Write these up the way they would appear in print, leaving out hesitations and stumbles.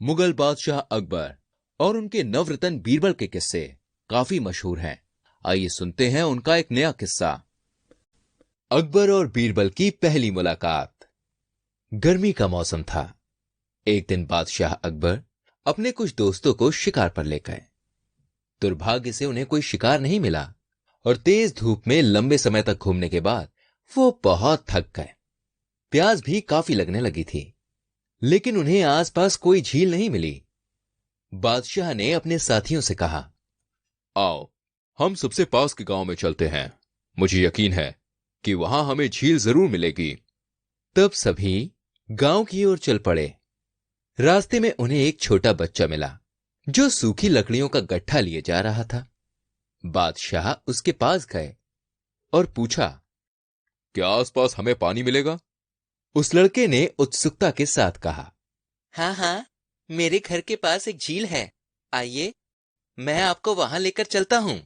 मुगल बादशाह अकबर और उनके नवरत्न बीरबल के किस्से काफी मशहूर हैं। आइए सुनते हैं उनका एक नया किस्सा। अकबर और बीरबल की पहली मुलाकात। गर्मी का मौसम था। एक दिन बादशाह अकबर अपने कुछ दोस्तों को शिकार पर ले गए। दुर्भाग्य से उन्हें कोई शिकार नहीं मिला और तेज धूप में लंबे समय तक घूमने के बाद वो बहुत थक गए। प्यास भी काफी लगने लगी थी, लेकिन उन्हें आसपास कोई झील नहीं मिली। बादशाह ने अपने साथियों से कहा, आओ हम सबसे पास के गांव में चलते हैं। मुझे यकीन है कि वहां हमें झील जरूर मिलेगी। तब सभी गांव की ओर चल पड़े। रास्ते में उन्हें एक छोटा बच्चा मिला जो सूखी लकड़ियों का गट्ठा लिए जा रहा था। बादशाह उसके पास गए और पूछा, क्या आसपास हमें पानी मिलेगा? उस लड़के ने उत्सुकता के साथ कहा, हाँ हाँ, मेरे घर के पास एक झील है। आइए, मैं आपको वहां लेकर चलता हूँ।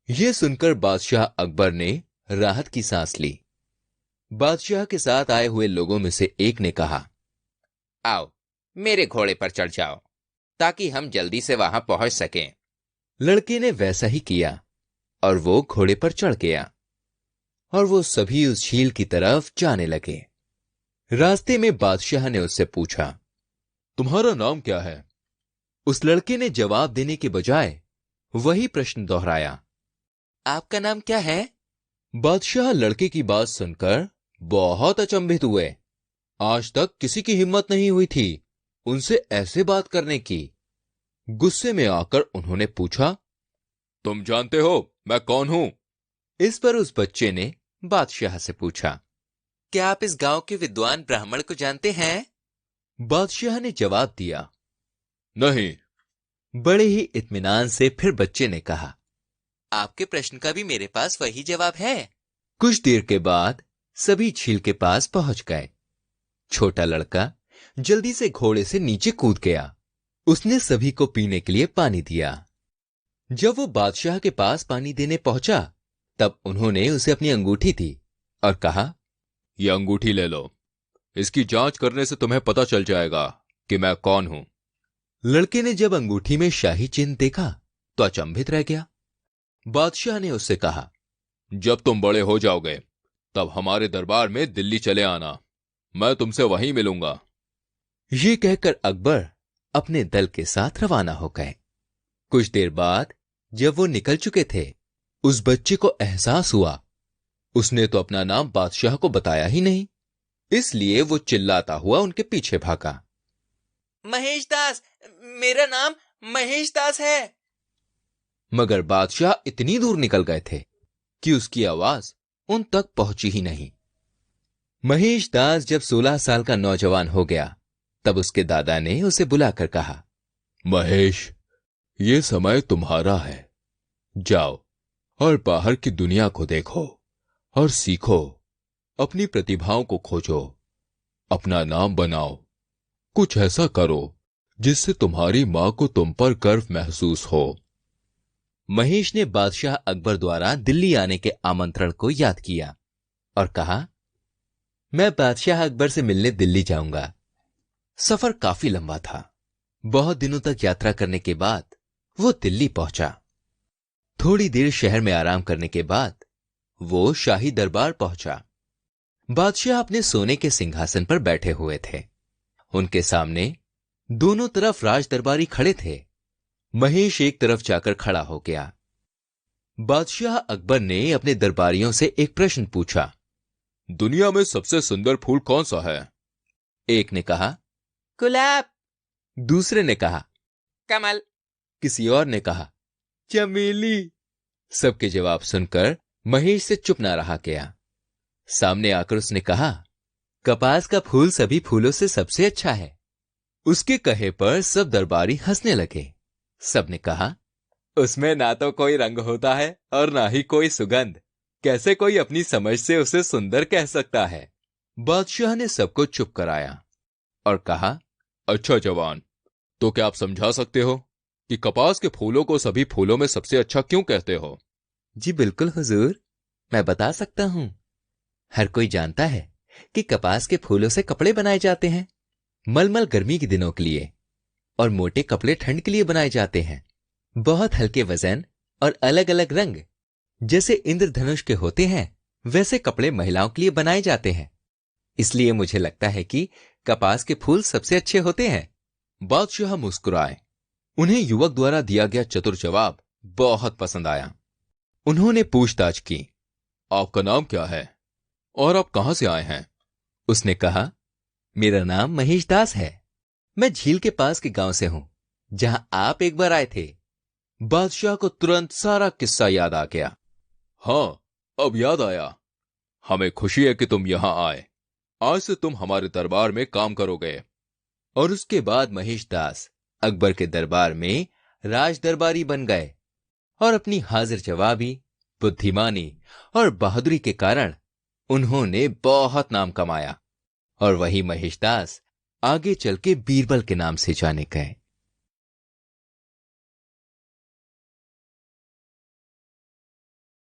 यह सुनकर बादशाह अकबर ने राहत की सांस ली। बादशाह के साथ आए हुए लोगों में से एक ने कहा, आओ, मेरे घोड़े पर चढ़ जाओ ताकि हम जल्दी से वहां पहुंच सकें। लड़के ने वैसा ही किया और वो घोड़े पर चढ़ गया और वो सभी उस झील की तरफ जाने लगे। रास्ते में बादशाह ने उससे पूछा, तुम्हारा नाम क्या है? उस लड़के ने जवाब देने के बजाय वही प्रश्न दोहराया, आपका नाम क्या है? बादशाह लड़के की बात सुनकर बहुत अचंभित हुए। आज तक किसी की हिम्मत नहीं हुई थी उनसे ऐसे बात करने की। गुस्से में आकर उन्होंने पूछा, तुम जानते हो मैं कौन हूं? इस पर उस बच्चे ने बादशाह से पूछा, क्या आप इस गांव के विद्वान ब्राह्मण को जानते हैं? बादशाह ने जवाब दिया, नहीं। बड़े ही इत्मीनान से फिर बच्चे ने कहा, आपके प्रश्न का भी मेरे पास वही जवाब है। कुछ देर के बाद सभी झील के पास पहुंच गए। छोटा लड़का जल्दी से घोड़े से नीचे कूद गया। उसने सभी को पीने के लिए पानी दिया। जब वो बादशाह के पास पानी देने पहुंचा, तब उन्होंने उसे अपनी अंगूठी दी और कहा, यह अंगूठी ले लो। इसकी जांच करने से तुम्हें पता चल जाएगा कि मैं कौन हूं। लड़के ने जब अंगूठी में शाही चिन्ह देखा तो अचंभित रह गया। बादशाह ने उससे कहा, जब तुम बड़े हो जाओगे तब हमारे दरबार में दिल्ली चले आना, मैं तुमसे वहीं मिलूंगा। ये कहकर अकबर अपने दल के साथ रवाना हो गए। कुछ देर बाद जब वो निकल चुके थे, उस बच्चे को एहसास हुआ उसने तो अपना नाम बादशाह को बताया ही नहीं। इसलिए वो चिल्लाता हुआ उनके पीछे भागा, महेश दास, मेरा नाम महेश दास है। मगर बादशाह इतनी दूर निकल गए थे कि उसकी आवाज उन तक पहुंची ही नहीं। महेश दास जब 16 साल का नौजवान हो गया, तब उसके दादा ने उसे बुलाकर कहा, महेश, ये समय तुम्हारा है। जाओ और बाहर की दुनिया को देखो और सीखो। अपनी प्रतिभाओं को खोजो, अपना नाम बनाओ। कुछ ऐसा करो जिससे तुम्हारी मां को तुम पर गर्व महसूस हो। महेश ने बादशाह अकबर द्वारा दिल्ली आने के आमंत्रण को याद किया और कहा, मैं बादशाह अकबर से मिलने दिल्ली जाऊंगा। सफर काफी लंबा था। बहुत दिनों तक यात्रा करने के बाद वो दिल्ली पहुंचा। थोड़ी देर शहर में आराम करने के बाद वो शाही दरबार पहुंचा। बादशाह अपने सोने के सिंहासन पर बैठे हुए थे। उनके सामने दोनों तरफ राज दरबारी खड़े थे। महेश एक तरफ जाकर खड़ा हो गया। बादशाह अकबर ने अपने दरबारियों से एक प्रश्न पूछा, दुनिया में सबसे सुंदर फूल कौन सा है? एक ने कहा, गुलाब। दूसरे ने कहा, कमल। किसी और ने कहा, चमेली। सबके जवाब सुनकर महेश से चुप ना रहा गया। सामने आकर उसने कहा, कपास का फूल सभी फूलों से सबसे अच्छा है। उसके कहे पर सब दरबारी हंसने लगे। सबने कहा, उसमें ना तो कोई रंग होता है और ना ही कोई सुगंध। कैसे कोई अपनी समझ से उसे सुंदर कह सकता है? बादशाह ने सबको चुप कराया और कहा, अच्छा जवान, तो क्या आप समझा सकते हो कि कपास के फूलों को सभी फूलों में सबसे अच्छा क्यों कहते हो? जी बिल्कुल हुजूर, मैं बता सकता हूं। हर कोई जानता है कि कपास के फूलों से कपड़े बनाए जाते हैं, मलमल गर्मी के दिनों के लिए, और मोटे कपड़े ठंड के लिए बनाए जाते हैं। बहुत हल्के वजन और अलग अलग रंग जैसे इंद्रधनुष के होते हैं, वैसे कपड़े महिलाओं के लिए बनाए जाते हैं। इसलिए मुझे लगता है कि कपास के फूल सबसे अच्छे होते हैं। बादशाह मुस्कुराए। उन्हें युवक द्वारा दिया गया चतुर जवाब बहुत पसंद आया। उन्होंने पूछताछ की, आपका नाम क्या है और आप कहां से आए हैं? उसने कहा, मेरा नाम महेश दास है। मैं झील के पास के गांव से हूं, जहां आप एक बार आए थे। बादशाह को तुरंत सारा किस्सा याद आ गया। हाँ, अब याद आया। हमें खुशी है कि तुम यहां आए। आज से तुम हमारे दरबार में काम करोगे। और उसके बाद महेश दास अकबर के दरबार में राज दरबारी बन गए और अपनी हाजिर जवाबी, बुद्धिमानी और बहादुरी के कारण उन्होंने बहुत नाम कमाया। और वही महेश दास आगे चल के बीरबल के नाम से जाने गए।